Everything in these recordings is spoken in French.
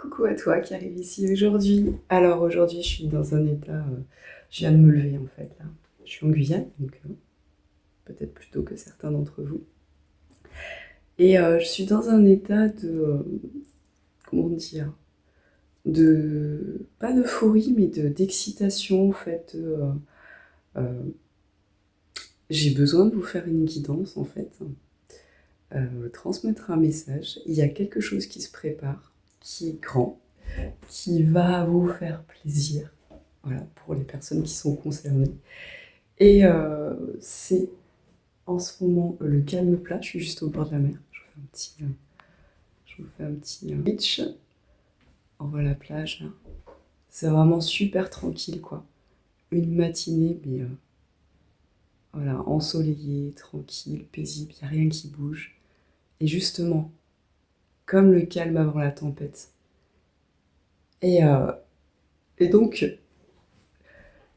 Coucou à toi qui arrive ici aujourd'hui. Alors aujourd'hui, je suis dans un état, je viens de me lever en fait là. Je suis en Guyane, donc peut-être plus tôt que certains d'entre vous. Et je suis dans un état de, comment dire, de, pas d'euphorie, mais d'excitation en fait. Euh, j'ai besoin de vous faire une guidance en fait, transmettre un message. Il y a quelque chose qui se prépare, qui est grand, qui va vous faire plaisir. Voilà, pour les personnes qui sont concernées. Et c'est en ce moment le calme plat. Je suis juste au bord de la mer. Je vous fais un petit beach. On voit la plage là. C'est vraiment super tranquille quoi. Une matinée, mais voilà, ensoleillée, tranquille, paisible. Il n'y a rien qui bouge. Et justement, comme le calme avant la tempête. Et, euh, et donc,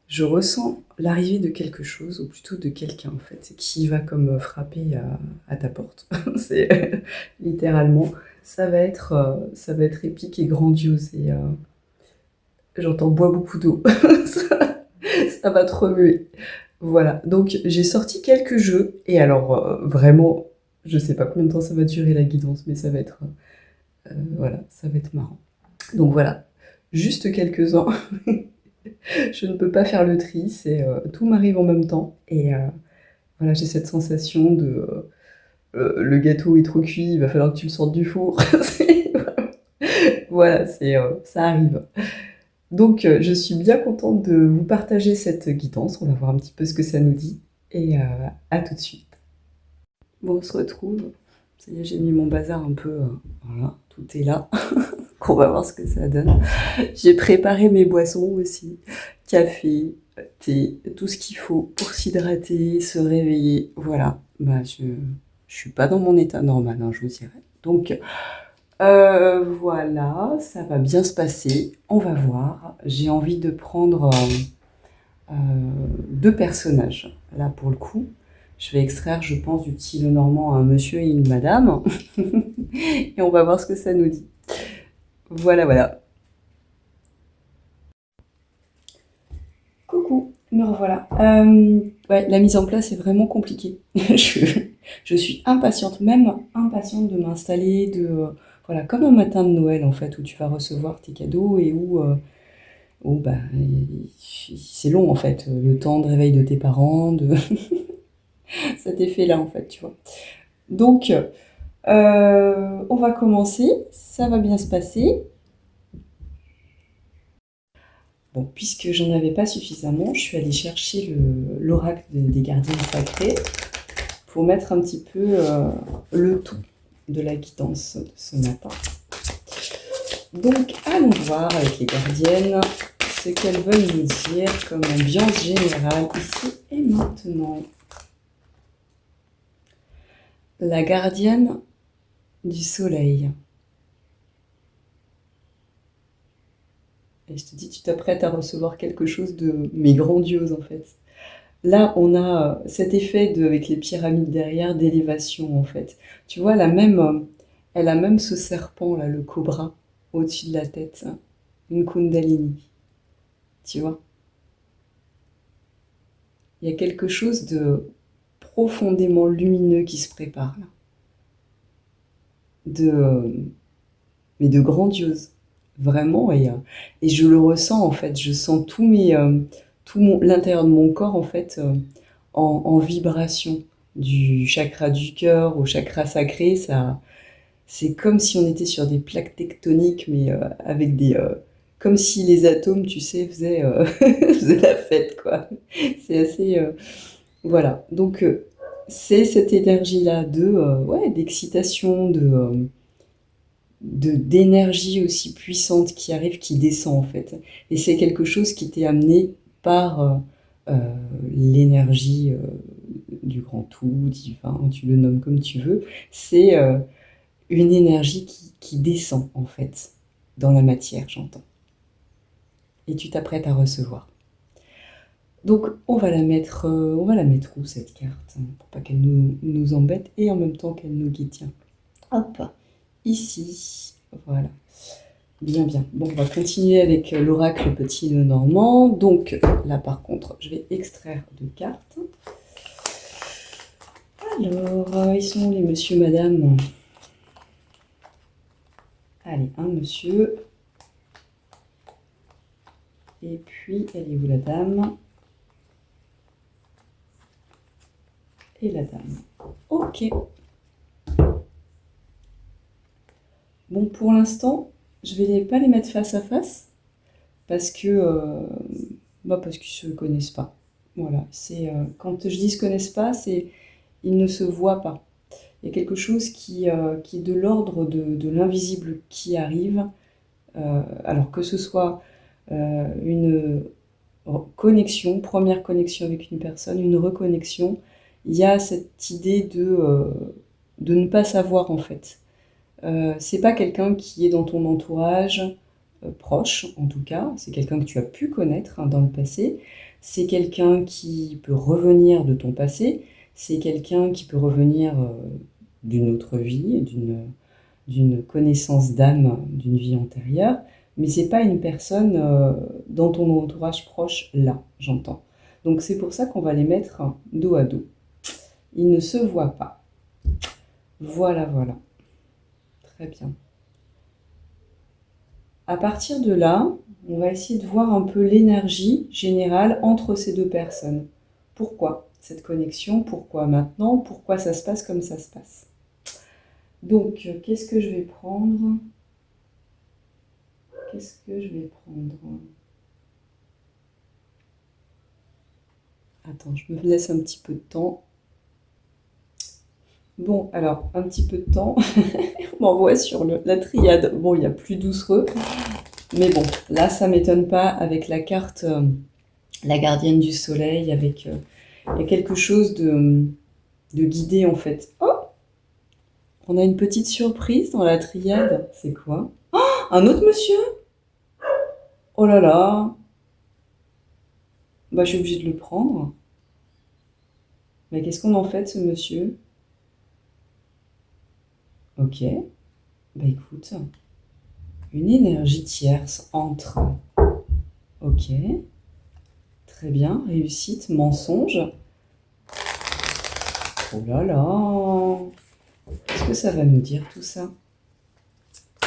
je ressens l'arrivée de quelque chose, ou plutôt de quelqu'un en fait, qui va comme frapper à ta porte. C'est littéralement, ça va être épique et grandiose. Et j'entends bois beaucoup d'eau. Ça va te remuer. Voilà, donc j'ai sorti quelques jeux, et alors vraiment, je sais pas combien de temps ça va durer la guidance, mais ça va être, voilà, ça va être marrant. Donc voilà, juste quelques-uns. Je ne peux pas faire le tri, c'est tout m'arrive en même temps. Et voilà, j'ai cette sensation de le gâteau est trop cuit, il va falloir que tu le sortes du four. Voilà, ça arrive. Donc je suis bien contente de vous partager cette guidance. On va voir un petit peu ce que ça nous dit. Et à tout de suite. Bon, on se retrouve. Ça y est, j'ai mis mon bazar un peu. Voilà, tout est là. On va voir ce que ça donne. J'ai préparé mes boissons aussi. Café, thé, tout ce qu'il faut pour s'hydrater, se réveiller. Voilà. Bah, je suis pas dans mon état normal, hein, je vous dirais. Donc, voilà, ça va bien se passer. On va voir. J'ai envie de prendre euh, deux personnages. Là, pour le coup, je vais extraire, je pense, du style normand un monsieur et une madame. Et on va voir ce que ça nous dit. Voilà, voilà. Coucou, me revoilà. Ouais, la mise en place est vraiment compliquée. Je suis impatiente, même impatiente de m'installer, voilà, comme un matin de Noël en fait, où tu vas recevoir tes cadeaux et où bah, c'est long en fait, le temps de réveil de tes parents, de cet effet-là en fait, tu vois. Donc, on va commencer, ça va bien se passer. Bon, puisque j'en avais pas suffisamment, je suis allée chercher l'oracle des gardiens sacrés pour mettre un petit peu le tout de la guidance de ce matin. Donc, allons voir avec les gardiennes ce qu'elles veulent nous dire comme ambiance générale ici et maintenant. La gardienne du soleil. Et je te dis, tu t'apprêtes à recevoir quelque chose de mais grandiose en fait. Là, on a cet effet avec les pyramides derrière d'élévation en fait. Tu vois, elle a même ce serpent là, le cobra, au-dessus de la tête, hein. Une kundalini, tu vois. Il y a quelque chose de profondément lumineux qui se prépare là, de mais de grandiose, vraiment. Et je le ressens en fait. Je sens l'intérieur de mon corps en fait en vibration du chakra du cœur au chakra sacré. Ça, c'est comme si on était sur des plaques tectoniques, mais avec comme si les atomes, tu sais, faisaient la fête, quoi. C'est assez, voilà. Donc c'est cette énergie-là ouais, d'excitation, d'énergie aussi puissante qui arrive, qui descend en fait. Et c'est quelque chose qui t'est amené par l'énergie du grand tout, divin, tu le nommes comme tu veux. C'est une énergie qui descend en fait dans la matière, j'entends. Et tu t'apprêtes à recevoir. Donc on va la mettre où cette carte, hein, pour pas qu'elle nous embête et en même temps qu'elle nous guide. Tiens. Hop, ici, voilà. Bien, bien. Bon, on va continuer avec l'oracle Petit Lenormand. Donc là, par contre, je vais extraire deux cartes. Alors, ils sont où les monsieur, madame? Allez, un monsieur. Et puis, elle est où la dame? Et la dame. Ok. Bon, pour l'instant, je vais pas les mettre face à face parce que parce qu'ils se connaissent pas. Voilà, c'est quand je dis se connaissent pas, c'est ils ne se voient pas. Il y a quelque chose qui est de l'ordre de l'invisible qui arrive, alors que ce soit une connexion, première connexion avec une personne, une reconnexion, il y a cette idée de ne pas savoir en fait. C'est pas quelqu'un qui est dans ton entourage proche, en tout cas, c'est quelqu'un que tu as pu connaître dans le passé, c'est quelqu'un qui peut revenir de ton passé, c'est quelqu'un qui peut revenir d'une autre vie, d'une connaissance d'âme d'une vie antérieure, mais c'est pas une personne dans ton entourage proche là, j'entends. Donc c'est pour ça qu'on va les mettre dos à dos. Ils ne se voient pas. Voilà, voilà. Très bien. À partir de là, on va essayer de voir un peu l'énergie générale entre ces deux personnes. Pourquoi cette connexion? Pourquoi maintenant? Pourquoi ça se passe comme ça se passe? Donc, qu'est-ce que je vais prendre? Qu'est-ce que je vais prendre? Attends, je me laisse un petit peu de temps. Bon, alors, un petit peu de temps. On m'envoie sur la triade. Bon, il y a plus doucereux. Mais bon, là, ça m'étonne pas avec la carte, la gardienne du soleil, avec il y a quelque chose de guidé en fait. Oh, on a une petite surprise dans la triade. C'est quoi? Oh, un autre monsieur? Oh là là. Bah, je suis obligée de le prendre. Mais qu'est-ce qu'on en fait de ce monsieur? Ok. Bah écoute, une énergie tierce entre. Ok. Très bien. Réussite, mensonge. Oh là là. Qu'est-ce que ça va nous dire tout ça?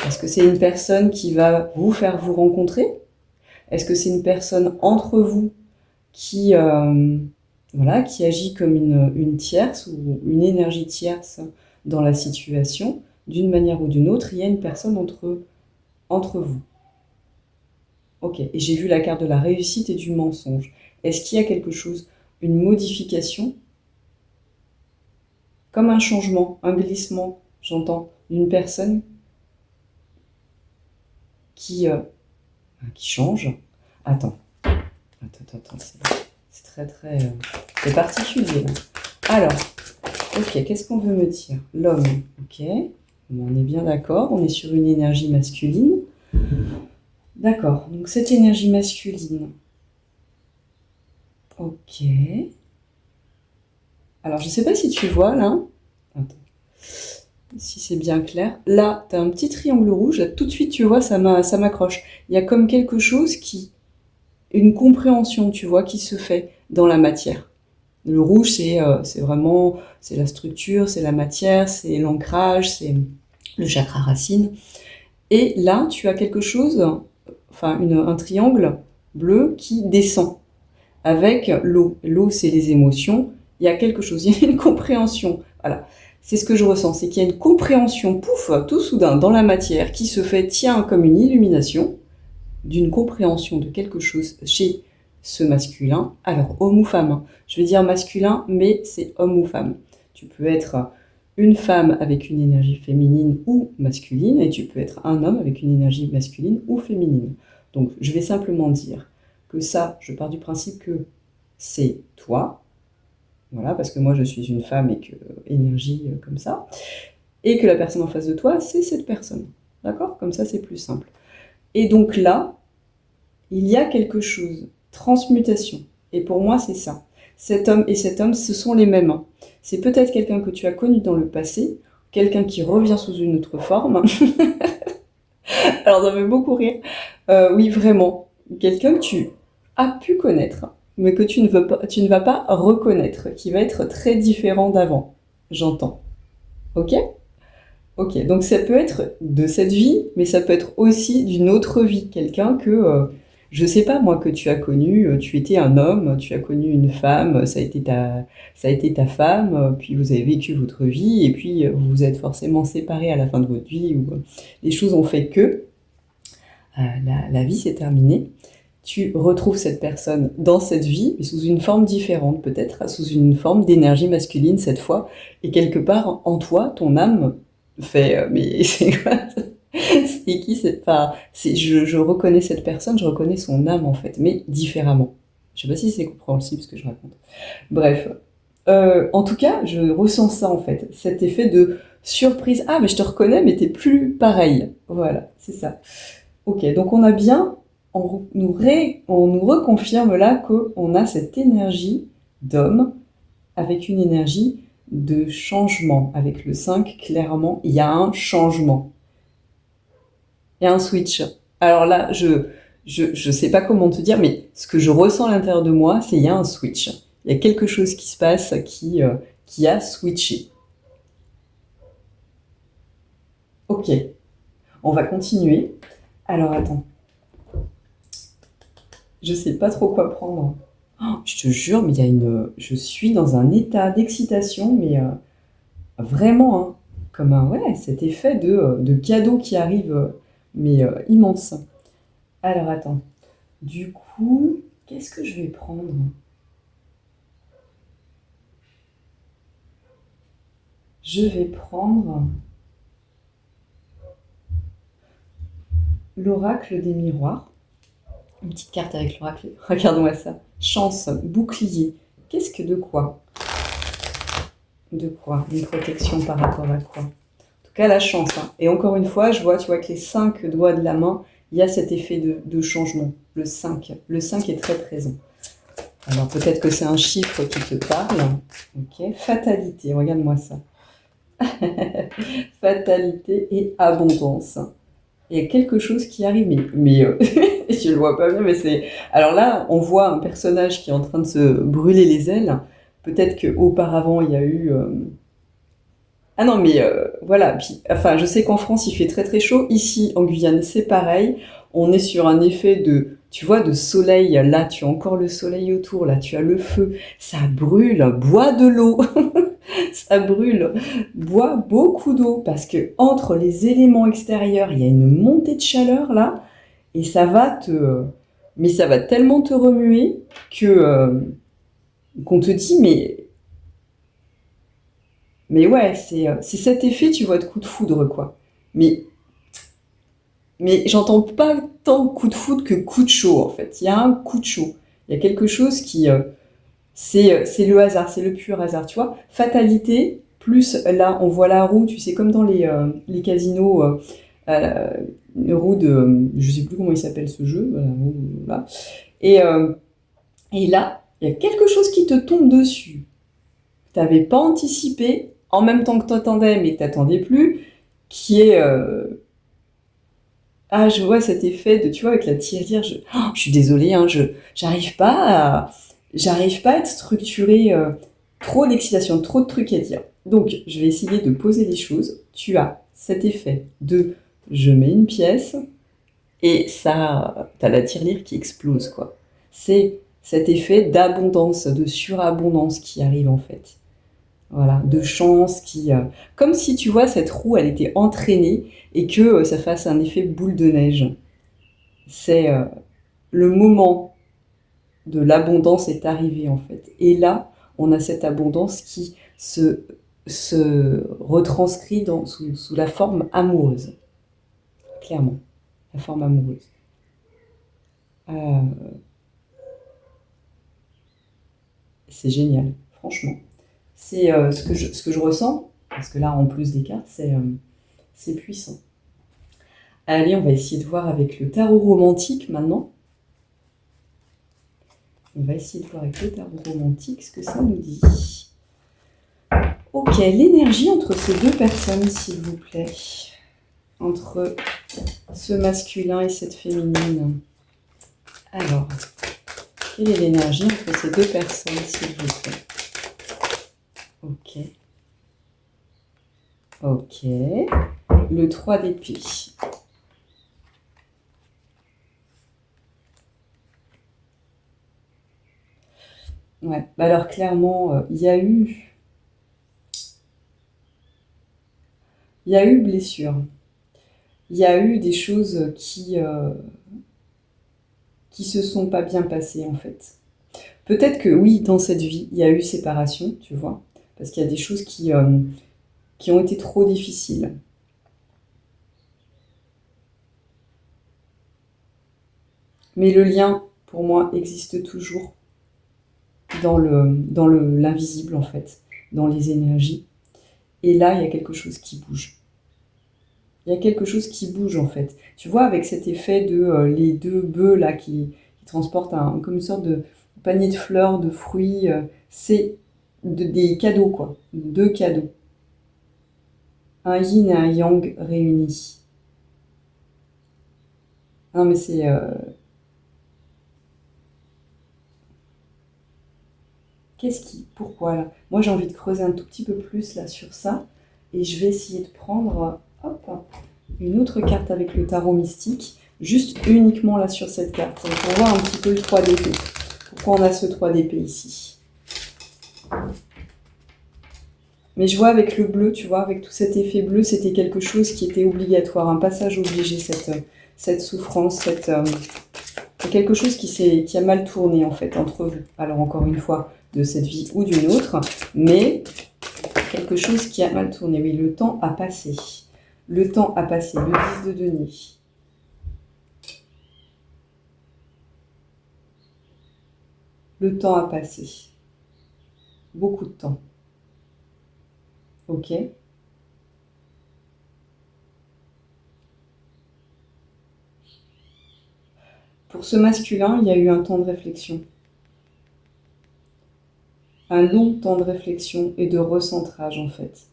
Est-ce que c'est une personne qui va vous faire vous rencontrer? Est-ce que c'est une personne entre vous qui, voilà, qui agit comme une tierce ou une énergie tierce dans la situation? D'une manière ou d'une autre, il y a une personne entre vous. Ok, et j'ai vu la carte de la réussite et du mensonge. Est-ce qu'il y a quelque chose, une modification, comme un changement, un glissement, j'entends, d'une personne qui change? Attends, attends, c'est très très... c'est particulier là. Alors, ok, qu'est-ce qu'on veut me dire? L'homme, ok, on est bien d'accord, on est sur une énergie masculine. D'accord, donc cette énergie masculine, ok. Alors, je ne sais pas si tu vois là, attends, si c'est bien clair. Là, tu as un petit triangle rouge, là, tout de suite, tu vois, ça m'accroche. Il y a comme quelque chose une compréhension, tu vois, qui se fait dans la matière. Le rouge, c'est vraiment, c'est la structure, c'est la matière, c'est l'ancrage, c'est le chakra racine. Et là, tu as quelque chose, enfin un triangle bleu qui descend avec l'eau. L'eau, c'est les émotions. Il y a quelque chose, il y a une compréhension. Voilà, c'est ce que je ressens, c'est qu'il y a une compréhension, pouf, tout soudain, dans la matière, qui se fait, tiens, comme une illumination, d'une compréhension de quelque chose chez ce masculin. Alors, homme ou femme, je vais dire masculin, mais c'est homme ou femme. Tu peux être une femme avec une énergie féminine ou masculine, et tu peux être un homme avec une énergie masculine ou féminine. Donc, je vais simplement dire que ça, je pars du principe que c'est toi, voilà, parce que moi je suis une femme et que énergie comme ça, et que la personne en face de toi, c'est cette personne. D'accord? Comme ça, c'est plus simple. Et donc là, il y a quelque chose, transmutation. Et pour moi, c'est ça. Cet homme et cet homme, ce sont les mêmes. C'est peut-être quelqu'un que tu as connu dans le passé, quelqu'un qui revient sous une autre forme, Alors ça me fait beaucoup rire. Oui, vraiment. Quelqu'un que tu as pu connaître, mais que tu ne vas pas reconnaître, qui va être très différent d'avant. J'entends. Ok? Ok, donc ça peut être de cette vie, mais ça peut être aussi d'une autre vie. Quelqu'un que, je sais pas moi, que tu as connu, tu étais un homme, tu as connu une femme, ça a été ta femme, puis vous avez vécu votre vie, et puis vous vous êtes forcément séparés à la fin de votre vie, ou les choses ont fait que la vie s'est terminée. Tu retrouves cette personne dans cette vie, mais sous une forme différente, peut-être sous une forme d'énergie masculine cette fois, et quelque part en toi, ton âme fait mais c'est quoi ça? C'est qui c'est enfin, je reconnais cette personne, je reconnais son âme en fait, mais différemment. Je sais pas si c'est compréhensible ce que je raconte. Bref, en tout cas, je ressens ça en fait, cet effet de surprise. Ah, mais je te reconnais, mais t'es plus pareil. Voilà, c'est ça. Ok, donc on a bien, on nous reconfirme là qu'on a cette énergie d'homme avec une énergie de changement. Avec le 5, clairement, il y a un changement. Il y a un switch. Alors là, je sais pas comment te dire, mais ce que je ressens à l'intérieur de moi, c'est il y a un switch. Il y a quelque chose qui se passe qui a switché. Ok, on va continuer. Alors attends, je sais pas trop quoi prendre. Oh, je te jure, mais je suis dans un état d'excitation, mais vraiment, hein, comme un, ouais, cet effet de cadeau qui arrive, mais immense. Alors attends, du coup, qu'est-ce que je vais prendre? Je vais prendre l'oracle des miroirs. Une petite carte avec l'oracle. Regarde-moi ça. Chance, bouclier. Qu'est-ce que de quoi? De quoi? Une protection par rapport à quoi? En tout cas, la chance. Hein. Et encore une fois, tu vois que les 5 doigts de la main, il y a cet effet de changement. Le 5. Le 5 est très présent. Alors peut-être que c'est un chiffre qui te parle. Ok. Fatalité, regarde-moi ça. Fatalité et abondance. Il y a quelque chose qui arrive, mais je le vois pas bien, mais c'est... Alors là, on voit un personnage qui est en train de se brûler les ailes. Peut-être qu'auparavant, il y a eu... Ah non, mais voilà. Puis, enfin, je sais qu'en France, il fait très très chaud. Ici, en Guyane, c'est pareil. On est sur un effet de, tu vois, de soleil. Là, tu as encore le soleil autour. Là, tu as le feu. Ça brûle. Bois de l'eau. Ça brûle. Bois beaucoup d'eau parce que entre les éléments extérieurs, il y a une montée de chaleur là, et mais ça va tellement te remuer que qu'on te dit mais ouais, c'est cet effet, tu vois, de coup de foudre, quoi. Mais, mais j'entends pas tant coup de foudre que coup de chaud, en fait. Il y a un coup de chaud. Il y a quelque chose qui... c'est le hasard, c'est le pur hasard, tu vois. Fatalité, plus là, on voit la roue, tu sais, comme dans les casinos, euh, une roue de... Je sais plus comment il s'appelle ce jeu, voilà, là. Et, euh, et là, il y a quelque chose qui te tombe dessus. T'avais pas anticipé, en même temps que t'attendais, mais t'attendais plus, qui est... Ah, je vois cet effet de, tu vois, avec la tirelire, je suis désolée, hein, j'arrive pas à être structurée, trop d'excitation, trop de trucs à dire. Donc, je vais essayer de poser les choses. Tu as cet effet de, je mets une pièce, et ça, t'as la tirelire qui explose, quoi. C'est cet effet d'abondance, de surabondance qui arrive, en fait. Voilà, de chance comme si tu vois cette roue elle était entraînée et que ça fasse un effet boule de neige. C'est le moment de l'abondance est arrivé en fait. Et là, on a cette abondance qui se retranscrit sous la forme amoureuse. Clairement, la forme amoureuse. Euh, c'est génial, franchement. C'est ce que je ressens, parce que là, en plus des cartes, c'est puissant. Allez, on va essayer de voir avec le tarot romantique maintenant. On va essayer de voir avec le tarot romantique ce que ça nous dit. Ok, l'énergie entre ces deux personnes, s'il vous plaît. entre ce masculin et cette féminine. Alors, quelle est l'énergie entre ces deux personnes, s'il vous plaît? Ok. Ok. Le 3 d'épée. Ouais, bah alors clairement, il y a eu blessure. Il y a eu des choses qui se sont pas bien passées en fait. Peut-être que oui, dans cette vie, il y a eu séparation, tu vois, parce qu'il y a des choses qui ont été trop difficiles. Mais le lien, pour moi, existe toujours dans l'invisible, en fait, dans les énergies. Et là, il y a quelque chose qui bouge. Il y a quelque chose qui bouge, en fait. Tu vois, avec cet effet de les deux bœufs, là, qui transportent comme une sorte de panier de fleurs, de fruits, c'est des cadeaux, quoi. Deux cadeaux. Un yin et un yang réunis. Non, mais c'est... Pourquoi là? Moi j'ai envie de creuser un tout petit peu plus là sur ça. Et je vais essayer de prendre hop, une autre carte avec le tarot mystique. Juste uniquement là sur cette carte. Pour voir un petit peu le 3 d'épée. Pourquoi on a ce 3 d'épée ici? Mais je vois avec le bleu, tu vois, avec tout cet effet bleu, c'était quelque chose qui était obligatoire. Un passage obligé, cette souffrance, quelque chose qui a mal tourné en fait entre vous. Alors encore une fois, de cette vie ou d'une autre, mais quelque chose qui a mal tourné. Oui, le temps a passé. Le temps a passé. Le 10 de denier. Le temps a passé. Beaucoup de temps. Ok. Pour ce masculin, il y a eu un temps de réflexion. Un long temps de réflexion et de recentrage en fait.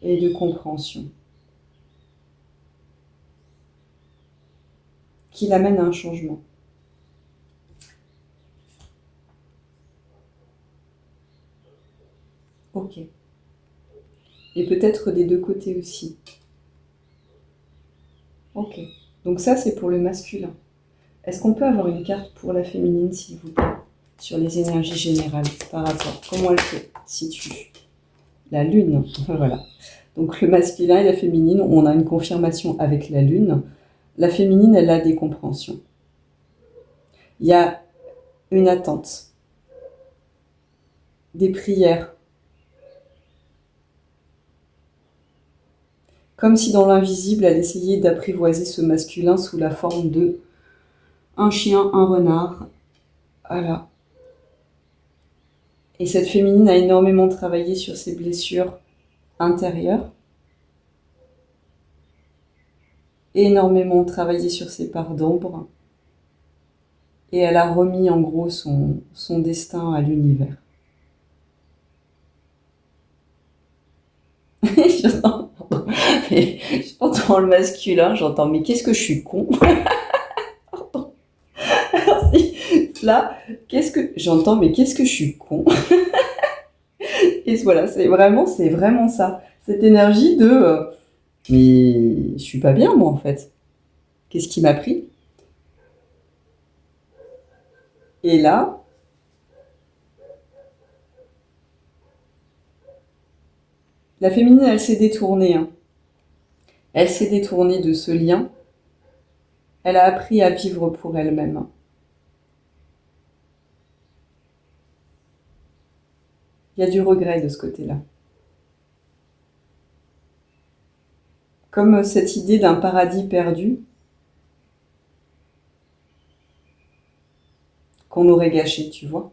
Et de compréhension. Qui l'amène à un changement. Ok. Et peut-être des deux côtés aussi. Ok. Donc ça, c'est pour le masculin. Est-ce qu'on peut avoir une carte pour la féminine, s'il vous plaît, sur les énergies générales par rapport? Comment elle se situe? La lune, voilà. Donc le masculin et la féminine, on a une confirmation avec la lune. La féminine, elle a des compréhensions. Il y a une attente, des prières. Comme si dans l'invisible, elle essayait d'apprivoiser ce masculin sous la forme de un chien, un renard. Voilà. Et cette féminine a énormément travaillé sur ses blessures intérieures, énormément travaillé sur ses parts d'ombre, et elle a remis en gros son destin à l'univers. J'entends le masculin, j'entends mais qu'est-ce que je suis con. Là, j'entends mais qu'est-ce que je suis con. Et voilà, c'est vraiment ça. Cette énergie de mais je suis pas bien moi en fait. Qu'est-ce qui m'a pris? Et là, la féminine, elle s'est détournée. Hein. Elle s'est détournée de ce lien. Elle a appris à vivre pour elle-même. Hein. Il y a du regret de ce côté-là. Comme cette idée d'un paradis perdu qu'on aurait gâché, tu vois.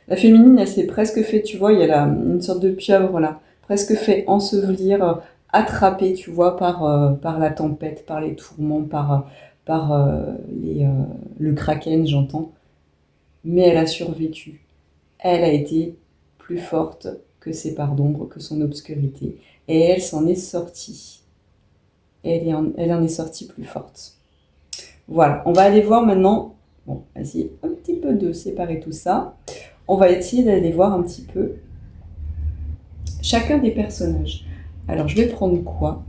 La féminine, elle s'est presque fait, tu vois, il y a là une sorte de pieuvre là, presque fait ensevelir, attraper, tu vois, par la tempête, par les tourments, par le kraken, j'entends. Mais elle a survécu. Elle a été plus forte que que ses parts d'ombre, que son obscurité. Et elle s'en est sortie. Elle en est sortie plus forte. Voilà, on va aller voir maintenant. Bon, on va essayer un petit peu de séparer tout ça. On va essayer d'aller voir un petit peu chacun des personnages. Alors, je vais prendre quoi?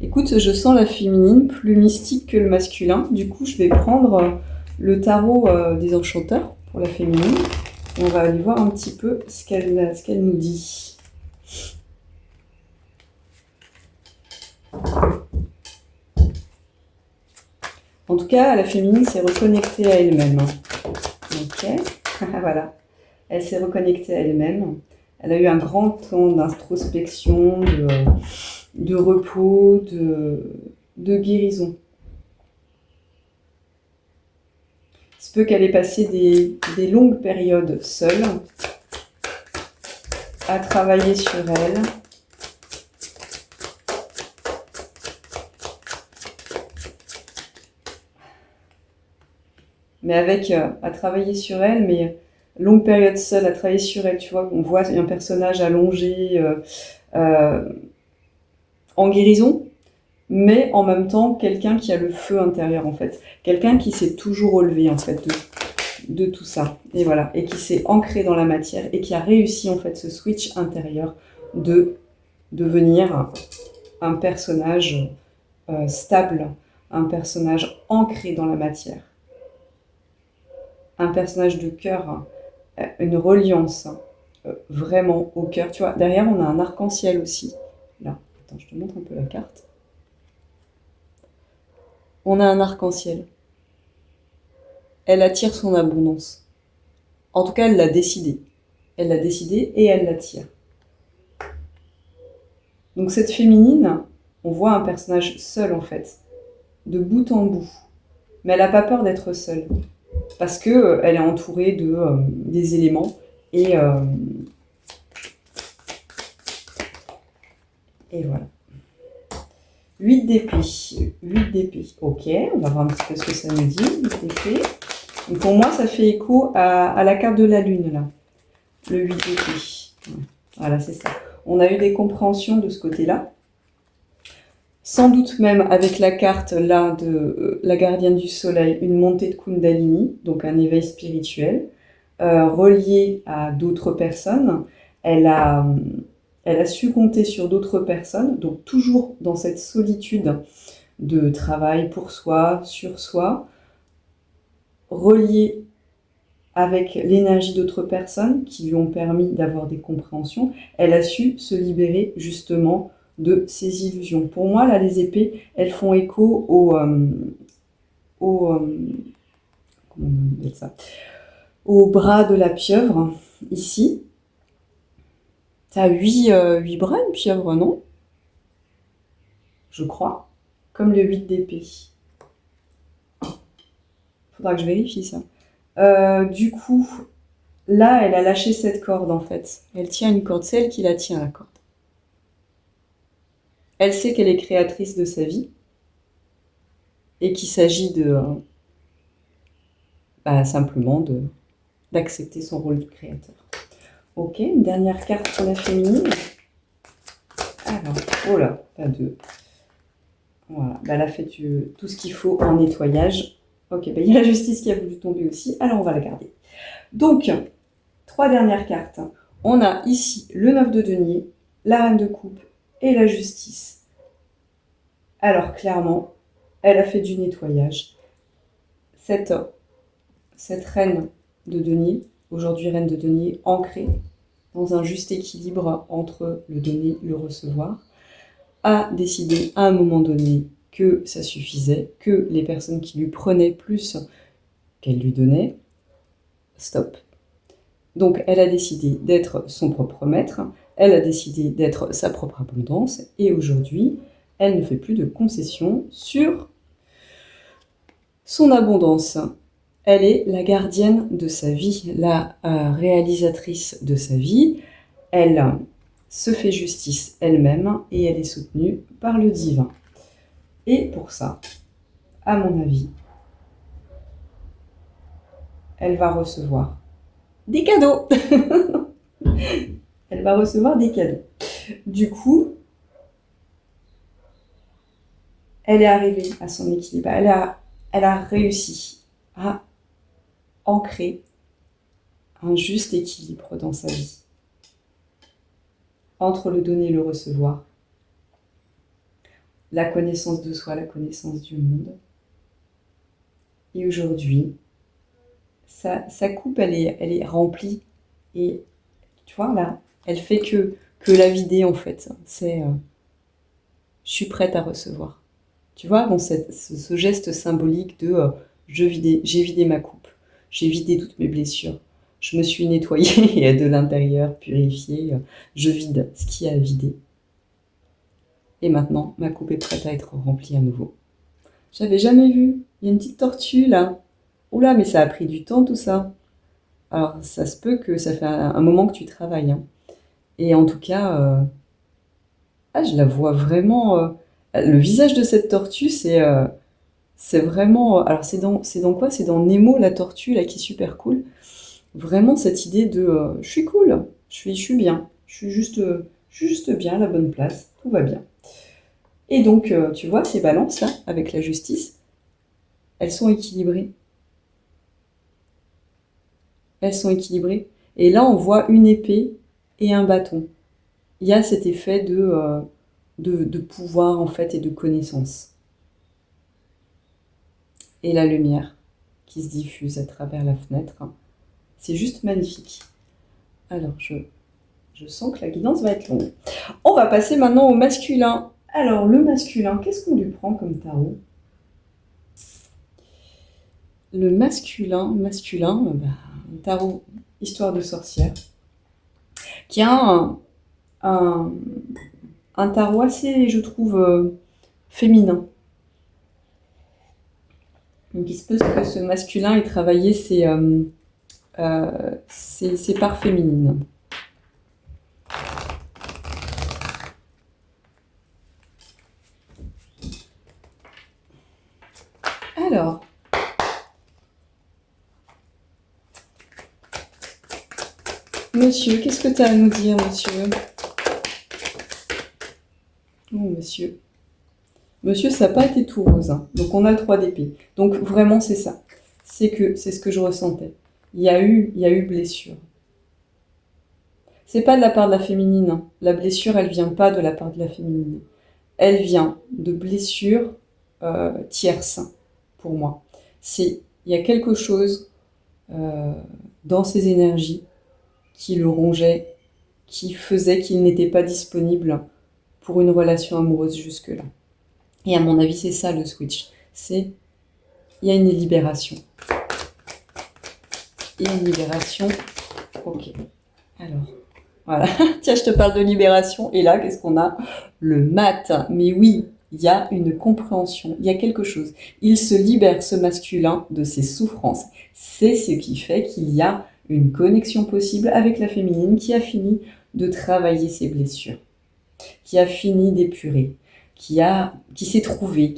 Écoute, je sens la féminine plus mystique que le masculin. Du coup, je vais prendre le tarot des enchanteurs pour la féminine. Et on va aller voir un petit peu ce qu'elle nous dit. En tout cas, la féminine s'est reconnectée à elle-même. Ok, voilà. Elle s'est reconnectée à elle-même. Elle a eu un grand temps d'introspection, de repos, de guérison. Il se peut qu'elle ait passé des longues périodes seule à travailler sur elle. Mais à travailler sur elle, mais longue période seule à travailler sur elle, tu vois, on voit un personnage allongé en guérison, mais en même temps, quelqu'un qui a le feu intérieur, en fait. Quelqu'un qui s'est toujours relevé, en fait, de tout ça. Et voilà, et qui s'est ancré dans la matière et qui a réussi, en fait, ce switch intérieur de devenir un personnage stable, un personnage ancré dans la matière. Un personnage de cœur, une reliance vraiment au cœur. Tu vois, derrière, on a un arc-en-ciel aussi. Là, attends, je te montre un peu la carte. On a un arc-en-ciel. Elle attire son abondance. En tout cas, elle l'a décidé. Elle l'a décidé et elle l'attire. Donc cette féminine, on voit un personnage seul en fait, de bout en bout. Mais elle n'a pas peur d'être seule. Parce qu'elle est entourée des éléments et voilà. 8 d'épée. 8 d'épée. Ok, on va voir un petit peu ce que ça nous dit. 8 d'épée. Donc pour moi, ça fait écho à la carte de la lune, là. Le 8 d'épée. Voilà, c'est ça. On a eu des compréhensions de ce côté-là. Sans doute même avec la carte là de la gardienne du soleil, une montée de Kundalini, donc un éveil spirituel, relié à d'autres personnes. Elle a su compter sur d'autres personnes, donc toujours dans cette solitude de travail pour soi, sur soi, reliée avec l'énergie d'autres personnes qui lui ont permis d'avoir des compréhensions. Elle a su se libérer justement de ces illusions. Pour moi, là, les épées, elles font écho comment on appelle ça, au bras de la pieuvre, ici. T'as 8 bras, une pieuvre, non? Je crois. Comme le 8 d'épée. Faudra que je vérifie ça. Du coup, là, elle a lâché cette corde, en fait. Elle tient une corde, c'est elle qui la tient, la corde. Elle sait qu'elle est créatrice de sa vie et qu'il s'agit simplement d'accepter son rôle de créateur. Ok, une dernière carte pour la féminine. Alors, oh là, pas deux. Voilà, elle a fait tout ce qu'il faut en nettoyage. Ok, il y a la justice qui a voulu tomber aussi, alors on va la garder. Donc, 3 dernières cartes. On a ici le 9 de denier, la reine de coupe et la justice. Alors, clairement, elle a fait du nettoyage. Cette reine de denier, aujourd'hui reine de denier, ancrée dans un juste équilibre entre le donner et le recevoir, a décidé à un moment donné que ça suffisait, que les personnes qui lui prenaient plus qu'elle lui donnait, stop. Donc elle a décidé d'être son propre maître, elle a décidé d'être sa propre abondance, et aujourd'hui, elle ne fait plus de concessions sur son abondance. Elle est la gardienne de sa vie, la réalisatrice de sa vie. Elle se fait justice elle-même et elle est soutenue par le divin. Et pour ça, à mon avis, elle va recevoir des cadeaux. Elle va recevoir des cadeaux. Du coup, elle est arrivée à son équilibre. Elle a réussi à ancrer un juste équilibre dans sa vie. Entre le donner et le recevoir. La connaissance de soi, la connaissance du monde. Et aujourd'hui, sa coupe, elle est remplie. Et tu vois, là, elle fait que la vider, en fait. C'est je suis prête à recevoir. Tu vois, dans ce geste symbolique de j'ai vidé ma coupe, j'ai vidé toutes mes blessures, je me suis nettoyée de l'intérieur, purifiée, je vide ce qui a vidé. Et maintenant, ma coupe est prête à être remplie à nouveau. J'avais jamais vu. Il y a une petite tortue là. Oula, mais ça a pris du temps tout ça. Alors, ça se peut que ça fait un moment que tu travailles. Hein. Et en tout cas, je la vois vraiment. Le visage de cette tortue, c'est vraiment. Alors, c'est dans quoi? C'est dans Nemo, la tortue, là, qui est super cool. Vraiment, cette idée de je suis cool, je suis bien, je suis juste bien à la bonne place, tout va bien. Et donc, tu vois, ces balances, là, avec la justice, elles sont équilibrées. Elles sont équilibrées. Et là, on voit une épée et un bâton. Il y a cet effet de pouvoir, en fait, et de connaissance. Et la lumière qui se diffuse à travers la fenêtre. C'est juste magnifique. Alors, je sens que la guidance va être longue. On va passer maintenant au masculin. Alors, le masculin, qu'est-ce qu'on lui prend comme tarot? Le masculin, un tarot histoire de sorcière, qui a un tarot assez, je trouve, féminin. Donc il se peut que ce masculin ait travaillé ses parts féminines. Alors, monsieur, qu'est-ce que tu as à nous dire, monsieur? Oh, monsieur. Monsieur, ça n'a pas été tout rose. Hein. Donc, on a le 3 d'épée. Donc, vraiment, c'est ça. C'est ce que je ressentais. Il y a eu blessure. C'est pas de la part de la féminine. Hein. La blessure, elle vient pas de la part de la féminine. Elle vient de blessures tierces, pour moi. Il y a quelque chose dans ses énergies qui le rongeait, qui faisait qu'il n'était pas disponible pour une relation amoureuse jusque-là. Et à mon avis, c'est ça le switch. Il y a une libération. Il y a une libération. Ok. Alors, voilà. Tiens, je te parle de libération. Et là, qu'est-ce qu'on a? Le mat. Mais oui, il y a une compréhension. Il y a quelque chose. Il se libère, ce masculin, de ses souffrances. C'est ce qui fait qu'il y a une connexion possible avec la féminine qui a fini de travailler ses blessures, qui a fini d'épurer, qui s'est trouvée,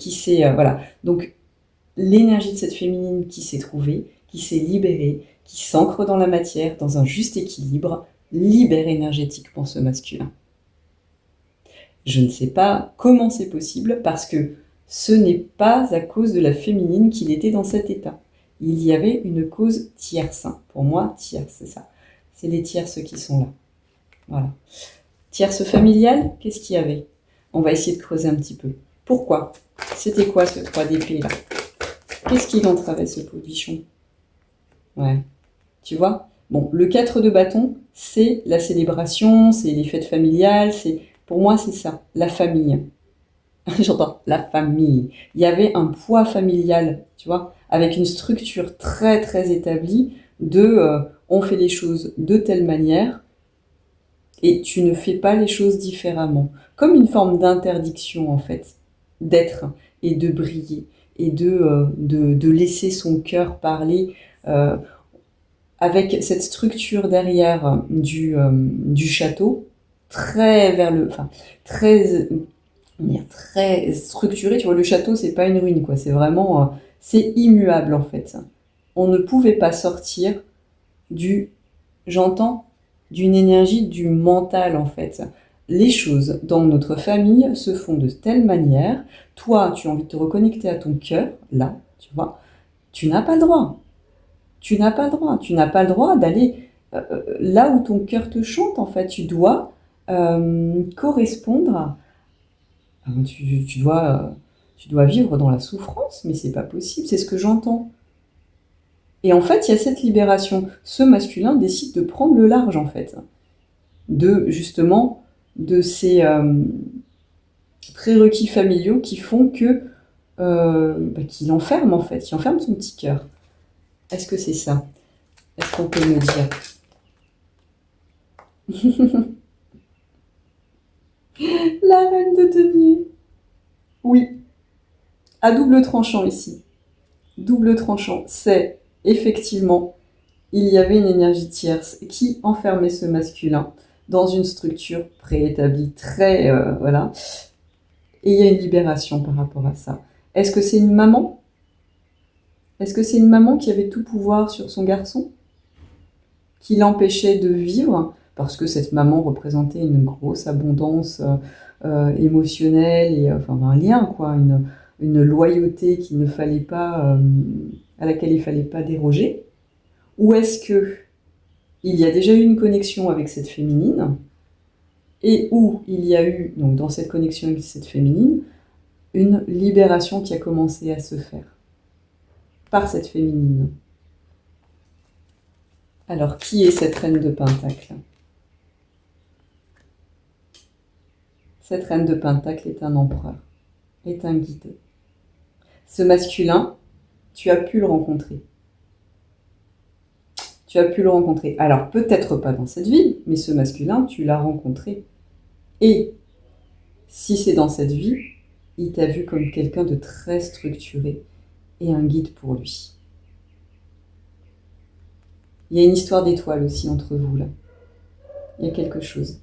voilà. Donc, l'énergie de cette féminine qui s'est trouvée, qui s'est libérée, qui s'ancre dans la matière, dans un juste équilibre, libère énergétiquement ce masculin. Je ne sais pas comment c'est possible parce que ce n'est pas à cause de la féminine qu'il était dans cet état. Il y avait une cause tierce. Pour moi, tierce, c'est ça. C'est les tierces qui sont là. Voilà. Tierce familiale, qu'est-ce qu'il y avait? On va essayer de creuser un petit peu. Pourquoi? C'était quoi ce 3 d'épée là? Qu'est-ce qui entravait ce potichon? Ouais. Tu vois? Bon, le 4 de bâton, c'est la célébration, c'est les fêtes familiales, pour moi c'est ça, la famille. J'entends, la famille. Il y avait un poids familial, tu vois, avec une structure très très établie on fait les choses de telle manière et tu ne fais pas les choses différemment. Comme une forme d'interdiction en fait, d'être et de briller et de laisser son cœur parler avec cette structure derrière du château, très très structuré. Tu vois, le château, c'est pas une ruine, quoi. C'est vraiment, c'est immuable, en fait. on ne pouvait pas sortir j'entends, d'une énergie du mental en fait. Les choses dans notre famille se font de telle manière, toi tu as envie de te reconnecter à ton cœur, là, tu vois, tu n'as pas le droit. Tu n'as pas le droit. Tu n'as pas le droit d'aller là où ton cœur te chante en fait. Tu dois correspondre à... tu dois vivre dans la souffrance, mais c'est pas possible, c'est ce que j'entends. Et en fait, il y a cette libération. Ce masculin décide de prendre le large, en fait. Justement, de ces prérequis familiaux qui font que qu'il enferme, en fait. Il enferme son petit cœur. Est-ce que c'est ça? Est-ce qu'on peut me dire? La reine de denier. Oui. À double tranchant ici. Double tranchant. C'est effectivement, il y avait une énergie tierce qui enfermait ce masculin dans une structure préétablie très... voilà. Et il y a une libération par rapport à ça. Est-ce que c'est une maman? Est-ce que c'est une maman qui avait tout pouvoir sur son garçon? Qui l'empêchait de vivre? Parce que cette maman représentait une grosse abondance émotionnelle et enfin un lien, quoi, une loyauté qu'il ne fallait pas, à laquelle il ne fallait pas déroger. Ou est-ce que il y a déjà eu une connexion avec cette féminine et où il y a eu, donc dans cette connexion avec cette féminine, une libération qui a commencé à se faire par cette féminine. Alors, qui est cette reine de Pentacle? Cette reine de Pentacle est un empereur, est un guide. Ce masculin, tu as pu le rencontrer. Tu as pu le rencontrer. Alors, peut-être pas dans cette vie, mais ce masculin, tu l'as rencontré. Et si c'est dans cette vie, il t'a vu comme quelqu'un de très structuré et un guide pour lui. Il y a une histoire d'étoiles aussi entre vous, là. Il y a quelque chose.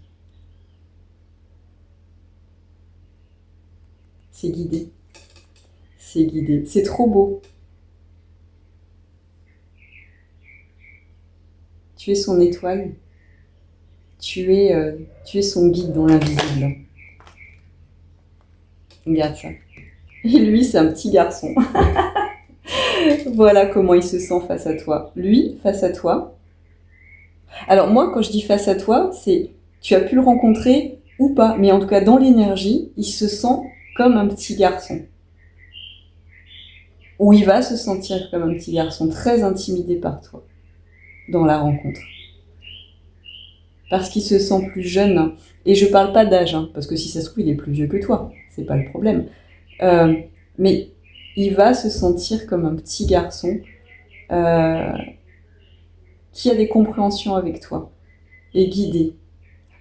C'est guidé. C'est guidé. C'est trop beau. Tu es son étoile. Tu es son guide dans l'invisible. Regarde ça. Et lui, c'est un petit garçon. Voilà comment il se sent face à toi. Lui, face à toi. Alors moi, quand je dis face à toi, c'est tu as pu le rencontrer ou pas. Mais en tout cas, dans l'énergie, il se sent comme un petit garçon. Ou il va se sentir comme un petit garçon, très intimidé par toi, dans la rencontre. Parce qu'il se sent plus jeune. Et je parle pas d'âge, hein, parce que si ça se trouve, il est plus vieux que toi. C'est pas le problème. Mais il va se sentir comme un petit garçon qui a des compréhensions avec toi et guidé.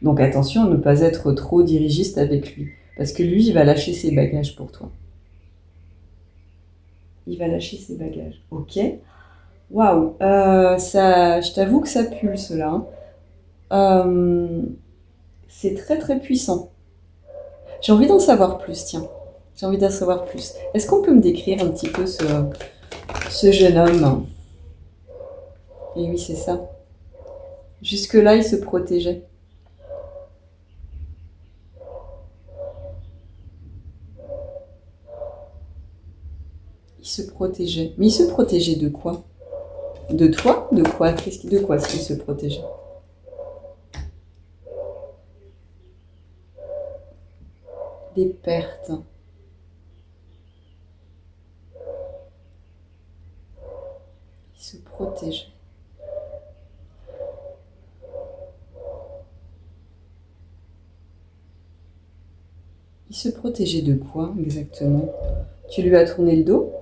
Donc attention à ne pas être trop dirigiste avec lui, parce que lui, il va lâcher ses bagages pour toi. Il va lâcher ses bagages. Ok. Waouh. Je t'avoue que ça pulse là. C'est très très puissant. J'ai envie d'en savoir plus, tiens. J'ai envie d'en savoir plus. Est-ce qu'on peut me décrire un petit peu ce jeune homme? Et oui, c'est ça. Jusque-là, il se protégeait. Il se protégeait. Mais il se protégeait de quoi? De toi? De quoi? De quoi s'il se protégeait? Des pertes. Il se protégeait. Il se protégeait de quoi exactement? Tu lui as tourné le dos?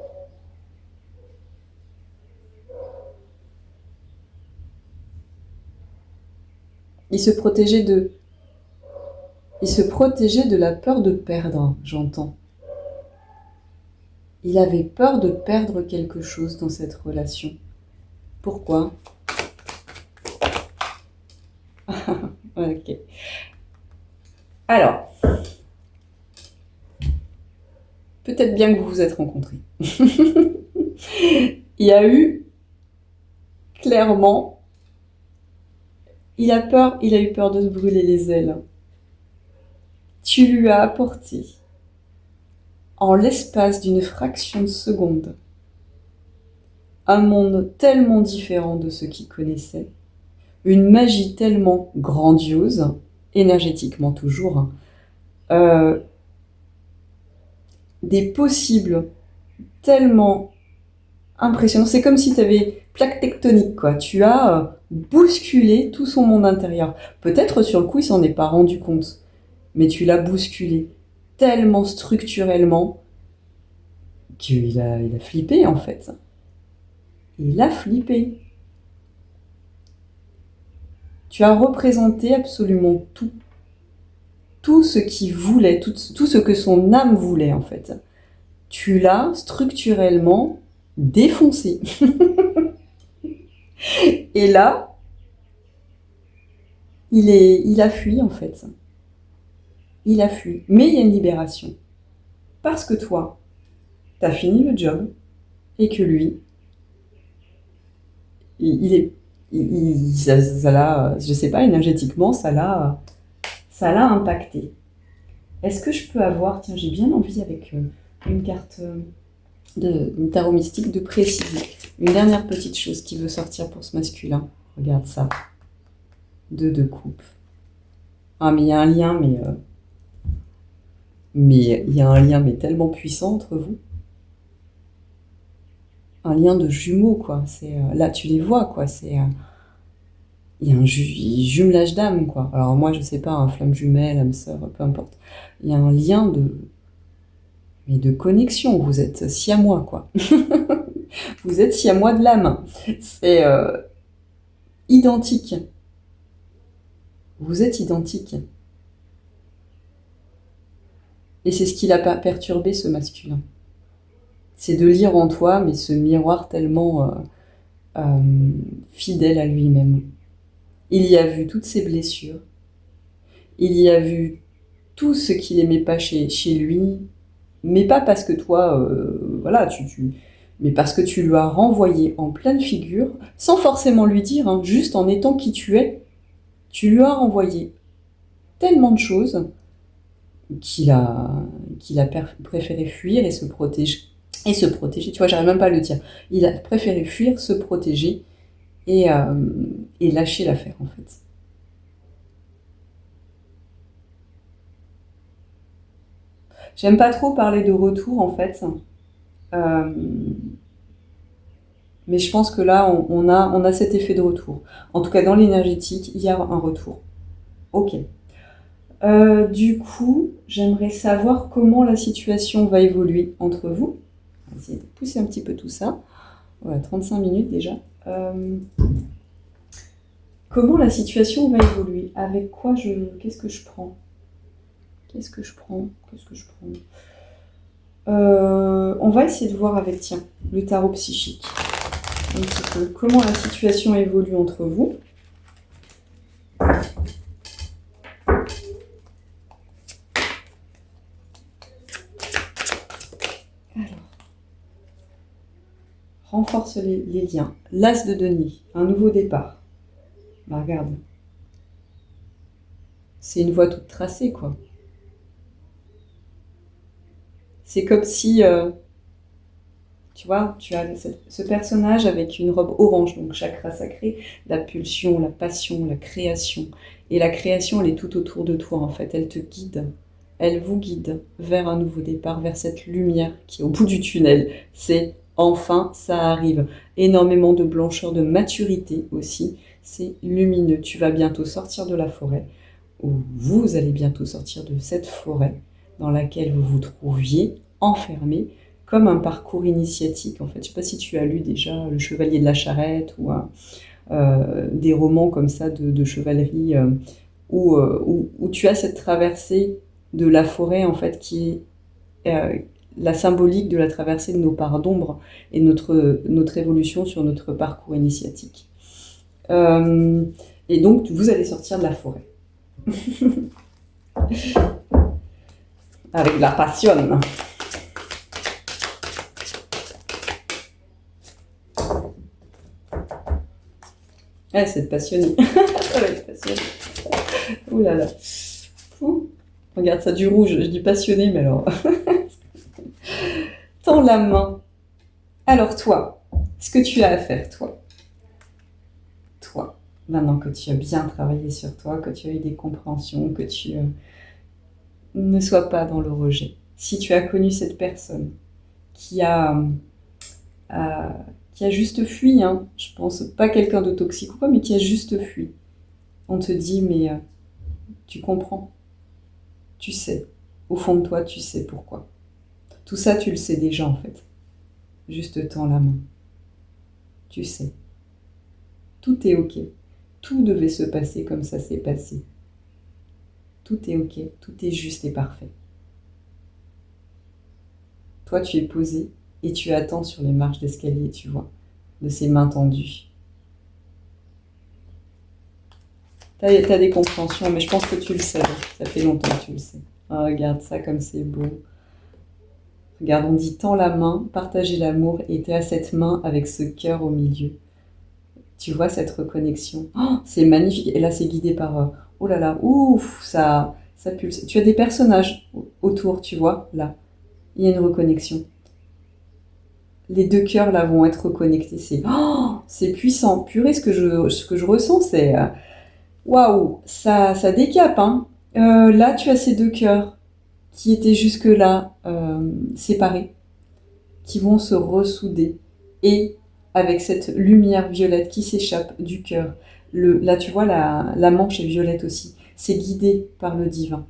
Il se protégeait de la peur de perdre, j'entends. Il avait peur de perdre quelque chose dans cette relation. Pourquoi? Ok. Alors, peut-être bien que vous vous êtes rencontrés. Il y a eu clairement, il a peur, il a eu peur de se brûler les ailes. Tu lui as apporté, en l'espace d'une fraction de seconde, un monde tellement différent de ce qu'il connaissait, une magie tellement grandiose, énergétiquement toujours, hein, des possibles tellement impressionnants. C'est comme si tu avais plaque tectonique, quoi. Tu as bousculé tout son monde intérieur. Peut-être sur le coup, il s'en est pas rendu compte, mais tu l'as bousculé tellement structurellement qu'il a flippé, en fait. Il a flippé. Tu as représenté absolument tout. Tout ce qu'il voulait, tout ce que son âme voulait, en fait. Tu l'as structurellement défoncé. Et là, il a fui, en fait. Il a fui. Mais il y a une libération. Parce que toi, t'as fini le job, et que lui, ça l'a, je sais pas, énergétiquement, ça l'a impacté. Est-ce que je peux avoir, tiens, j'ai bien envie avec une carte d'une tarot mystique de préciser une dernière petite chose qui veut sortir pour ce masculin. Regarde ça. 2 de coupe. Ah, mais il y a un lien, mais il y a un lien mais tellement puissant entre vous. Un lien de jumeaux, quoi. C'est là, tu les vois, quoi. C'est il y a un jumelage d'âme, quoi. Alors moi, je sais pas, un flamme jumelle, âme sœur, peu importe. Il y a un lien de connexion. Vous êtes siamois, quoi. Vous êtes siamois de l'âme. C'est identique. Vous êtes identique. Et c'est ce qui l'a perturbé, ce masculin. C'est de lire en toi, mais ce miroir tellement fidèle à lui-même. Il y a vu toutes ses blessures. Il y a vu tout ce qu'il n'aimait pas chez lui, mais pas parce que toi, voilà, mais parce que tu lui as renvoyé en pleine figure, sans forcément lui dire, hein, juste en étant qui tu es, tu lui as renvoyé tellement de choses qu'il a préféré fuir et se protéger. Tu vois, j'arrive même pas à le dire. Il a préféré fuir, se protéger et lâcher l'affaire, en fait. J'aime pas trop parler de retour, en fait. Mais je pense que là, on a cet effet de retour. En tout cas, dans l'énergétique, il y a un retour. Ok. Du coup, j'aimerais savoir comment la situation va évoluer entre vous. On va essayer de pousser un petit peu tout ça. Voilà, 35 minutes déjà. Comment la situation va évoluer? Avec quoi qu'est-ce que je prends? On va essayer de voir avec, tiens, le tarot psychique. Un petit peu. Comment la situation évolue entre vous? Renforce les liens. L'as de denier, un nouveau départ. Bah, regarde. C'est une voie toute tracée, quoi. C'est comme si, tu vois, tu as ce personnage avec une robe orange, donc chakra sacré, la pulsion, la passion, la création. Et la création, elle est tout autour de toi, en fait. Elle te guide. Elle vous guide vers un nouveau départ, vers cette lumière qui est au bout du tunnel. C'est enfin, ça arrive. Énormément de blancheur, de maturité aussi. C'est lumineux. Tu vas bientôt sortir de la forêt, ou vous allez bientôt sortir de cette forêt dans laquelle vous vous trouviez enfermé, comme un parcours initiatique. En fait, je ne sais pas si tu as lu déjà Le Chevalier de la Charrette ou des romans comme ça de chevalerie où tu as cette traversée de la forêt, en fait, qui est la symbolique de la traversée de nos parts d'ombre et notre évolution sur notre parcours initiatique. Et donc, vous allez sortir de la forêt. Avec la passion. Ah, c'est de passionné. Ça va être passionné. Ouh là là. Ouh. Regarde, ça du rouge. Je dis passionné, mais alors... Tends la main. Alors toi, ce que tu as à faire, toi, maintenant que tu as bien travaillé sur toi, que tu as eu des compréhensions, que tu ne sois pas dans le rejet. Si tu as connu cette personne qui a, a- qui a juste fui, hein, je pense pas quelqu'un de toxique ou quoi, mais qui a juste fui, on te dit, mais tu comprends, tu sais, au fond de toi, tu sais pourquoi. Tout ça, tu le sais déjà en fait. Juste tends la main. Tu sais. Tout est ok. Tout devait se passer comme ça s'est passé. Tout est ok. Tout est juste et parfait. Toi, tu es posé et tu attends sur les marches d'escalier, tu vois, de ces mains tendues. T'as des compréhensions, mais je pense que tu le sais. Ça fait longtemps que tu le sais. Ah, regarde ça comme c'est beau. Regarde, on dit tends la main, partagez l'amour et t'es à cette main avec ce cœur au milieu. Tu vois cette reconnexion. Oh, c'est magnifique. Et là, c'est guidé par... oh là là, ouf, ça pulse. Tu as des personnages autour, tu vois, là. Il y a une reconnexion. Les deux cœurs, là, vont être reconnectés. C'est puissant. Purée, ce que je ressens, c'est... waouh, ça décape, hein. Là, tu as ces deux cœurs qui étaient jusque-là séparés, qui vont se ressouder. Et avec cette lumière violette qui s'échappe du cœur, là tu vois, la manche est violette aussi. C'est guidé par le divin.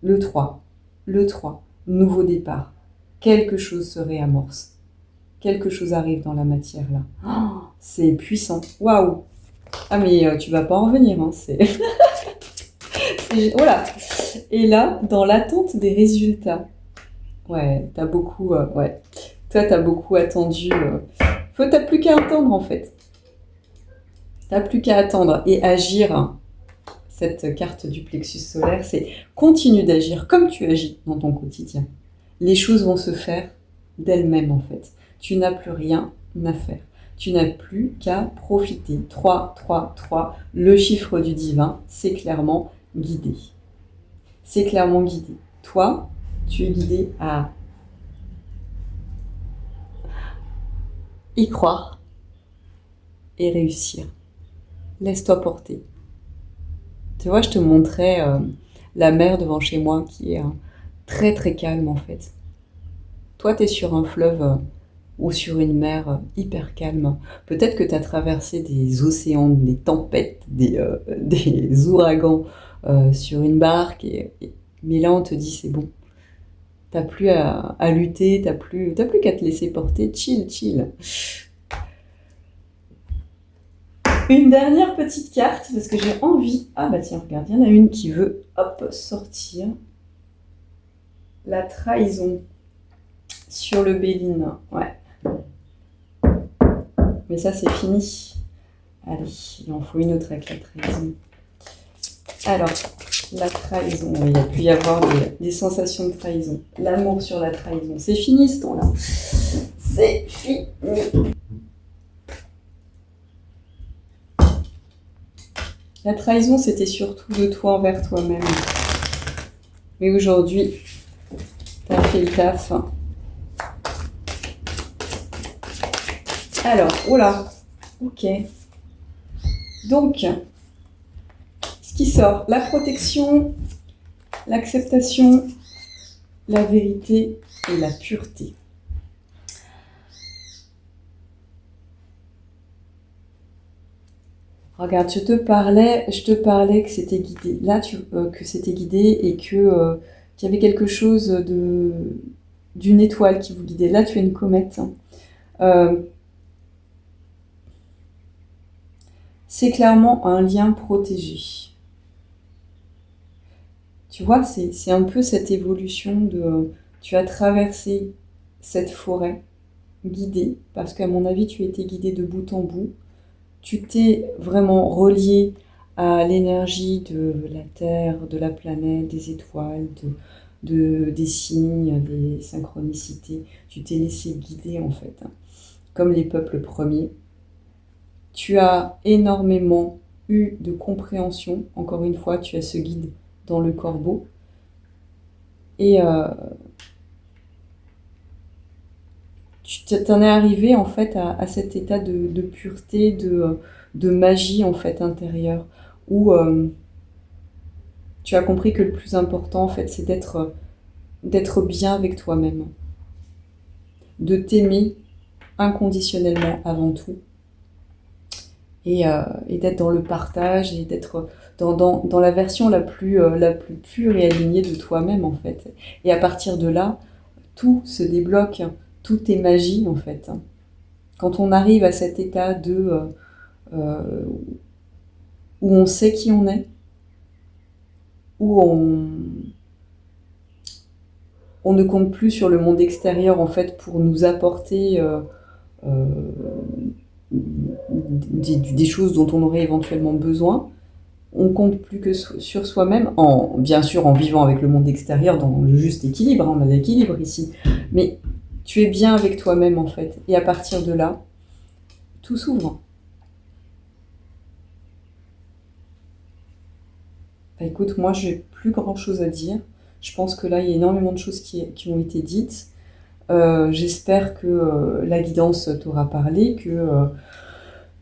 Le 3, le 3, nouveau départ. Quelque chose se réamorce. Quelque chose arrive dans la matière là. Oh, c'est puissant. Waouh. Ah mais tu vas pas en revenir, hein. Voilà. Et là, dans l'attente des résultats, ouais, t'as beaucoup, ouais. Toi, t'as beaucoup attendu. T'as plus qu'à attendre en fait. T'as plus qu'à attendre et agir, hein. Cette carte du plexus solaire, c'est continue d'agir comme tu agis dans ton quotidien. Les choses vont se faire d'elles-mêmes en fait. Tu n'as plus rien à faire. Tu n'as plus qu'à profiter. 3, 3, 3, le chiffre du divin, c'est clairement guidé. C'est clairement guidé. Toi, tu es guidé à y croire et réussir. Laisse-toi porter. Tu vois, je te montrais la mer devant chez moi qui est très très calme en fait. Toi, tu es sur un fleuve ou sur une mer hyper calme. Peut-être que tu as traversé des océans, des tempêtes, des ouragans sur une barque. Mais là, on te dit c'est bon. T'as plus à lutter, t'as plus qu'à te laisser porter. Chill, chill. Une dernière petite carte, parce que j'ai envie... Ah bah tiens, regarde, il y en a une qui veut, hop, sortir. La trahison sur le Béline, ouais. Mais ça, c'est fini. Allez, il en faut une autre avec la trahison. Alors, la trahison, il y a pu y avoir des sensations de trahison. L'amour sur la trahison. C'est fini ce temps-là. C'est fini. La trahison, c'était surtout de toi envers toi-même. Mais aujourd'hui, t'as fait le taf. Alors, oh là, ok. Donc, ce qui sort, la protection, l'acceptation, la vérité et la pureté. Regarde, je te parlais que c'était guidé. Là, que c'était guidé et qu'il y avait quelque chose d'une étoile qui vous guidait. Là, tu es une comète. C'est clairement un lien protégé. Tu vois, c'est un peu cette évolution de... Tu as traversé cette forêt guidée, parce qu'à mon avis, tu as été guidé de bout en bout. Tu t'es vraiment relié à l'énergie de la Terre, de la planète, des étoiles, des signes, des synchronicités. Tu t'es laissé guider en fait, hein, comme les peuples premiers. Tu as énormément eu de compréhension. Encore une fois, tu as ce guide dans le corbeau. Et tu t'en es arrivé en fait à cet état de pureté, de magie en fait intérieure, où tu as compris que le plus important en fait c'est d'être bien avec toi-même, de t'aimer inconditionnellement avant tout, et d'être dans le partage et d'être dans la version la plus pure et alignée de toi-même en fait. Et à partir de là, tout se débloque, tout est magie en fait. Quand on arrive à cet état euh, où on sait qui on est, où on ne compte plus sur le monde extérieur en fait pour nous apporter euh, des choses dont on aurait éventuellement besoin. On compte plus que sur soi-même, bien sûr en vivant avec le monde extérieur dans le juste équilibre, on a l'équilibre ici, mais tu es bien avec toi-même en fait. Et à partir de là, tout s'ouvre. Bah, écoute, moi j'ai plus grand chose à dire. Je pense que là il y a énormément de choses qui ont été dites. J'espère que la guidance t'aura parlé,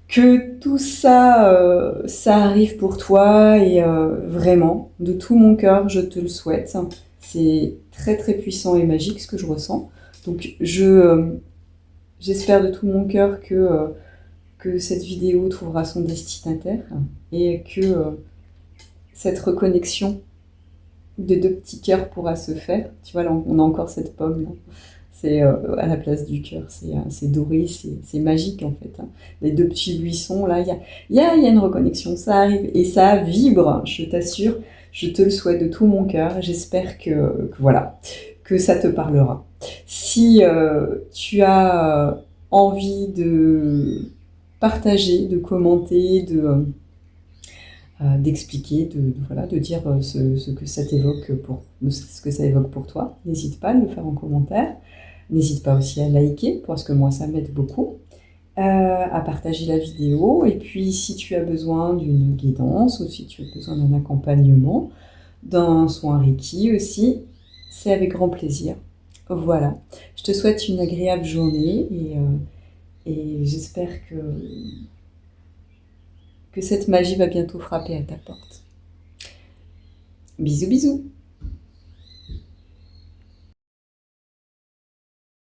que tout ça, ça arrive pour toi et vraiment, de tout mon cœur, je te le souhaite. C'est très très puissant et magique ce que je ressens. Donc j'espère de tout mon cœur que cette vidéo trouvera son destinataire et que cette reconnexion de deux petits cœurs pourra se faire. Tu vois, là, on a encore cette pomme là. C'est à la place du cœur, c'est doré, c'est magique en fait. Les deux petits buissons, là, il y a une reconnexion, ça arrive et ça vibre, je t'assure, je te le souhaite de tout mon cœur. J'espère que voilà, que ça te parlera. Si tu as envie de partager, de commenter, d'expliquer, voilà, de dire ce que ça t'évoque ce que ça évoque pour toi, n'hésite pas à le faire en commentaire. N'hésite pas aussi à liker, parce que moi ça m'aide beaucoup, à partager la vidéo. Et puis si tu as besoin d'une guidance ou si tu as besoin d'un accompagnement, d'un soin Reiki aussi, c'est avec grand plaisir. Voilà, je te souhaite une agréable journée et j'espère que cette magie va bientôt frapper à ta porte. Bisous bisous.